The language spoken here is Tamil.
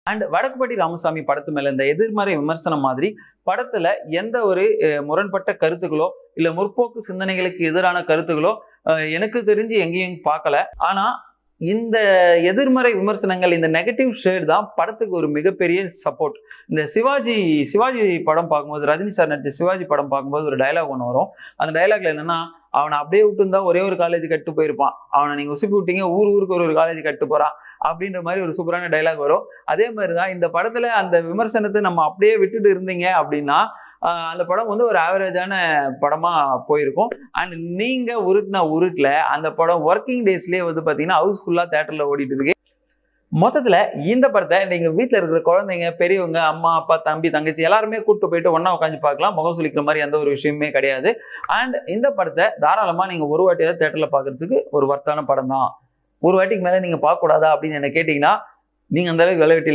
அண்ட் வடக்குப்பட்டி ராமசாமி படத்து மேல இந்த எதிர்மறை விமர்சனம் மாதிரி படத்துல எந்த ஒரு முரண்பட்ட கருத்துக்களோ இல்ல முற்போக்கு சிந்தனைகளுக்கு எதிரான கருத்துக்களோ எனக்கு தெரிஞ்சு எங்கேயும் பார்க்கல. ஆனா இந்த எதிர்மறை விமர்சனங்கள், இந்த நெகட்டிவ் ஷேட் தான் படத்துக்கு ஒரு மிகப்பெரிய சப்போர்ட். இந்த சிவாஜி படம் பார்க்கும்போது, ரஜினி சார் நடிச்ச சிவாஜி படம் பார்க்கும்போது ஒரு டைலாக் ஒன்று வரும். அந்த டைலாக்ல என்னன்னா, அவனை அப்படியே விட்டு இருந்தா ஒரே ஒரு காலேஜ் கட்டு போயிருப்பான், அவனை நீங்க உசுப்பி விட்டீங்க ஊருக்கு ஒரு காலேஜ் கட்டு போறான் அப்படின்ற மாதிரி ஒரு சூப்பரான டைலாக் வரும். அதே மாதிரிதான் இந்த படத்துல அந்த விமர்சனத்தை நம்ம அப்படியே விட்டுட்டு இருந்தீங்க அப்படின்னா அந்த படம் வந்து ஒரு ஆவரேஜான படமா போயிருக்கும். அண்ட் நீங்க உருட்டுல அந்த படம் ஒர்க்கிங் டேஸ்லயே வந்து பாத்தீங்கன்னா ஹவுஸ்ஃபுல்லா தியேட்டர்ல ஓடிட்டு இருக்கு. மொத்தத்துல இந்த படத்தை நீங்க வீட்டுல இருக்கிற குழந்தைங்க, பெரியவங்க, அம்மா, அப்பா, தம்பி, தங்கச்சி எல்லாருமே கூட்டு போயிட்டு ஒன்னா உட்காந்து பார்க்கலாம். முகம் சுளிக்கிற மாதிரி எந்த ஒரு விஷயமே கிடையாது. அண்ட் இந்த படத்தை தாராளமா நீங்க ஒரு வாட்டியாவது தியேட்டர்ல பாக்குறதுக்கு ஒரு வர்த்தான படம் தான். ஒரு வாட்டிக்கு மேல நீங்க பார்க்க கூடாதா அப்படின்னு என்ன கேட்டீங்கன்னா, நீங்க அந்த அளவுக்கு விளையாட்டு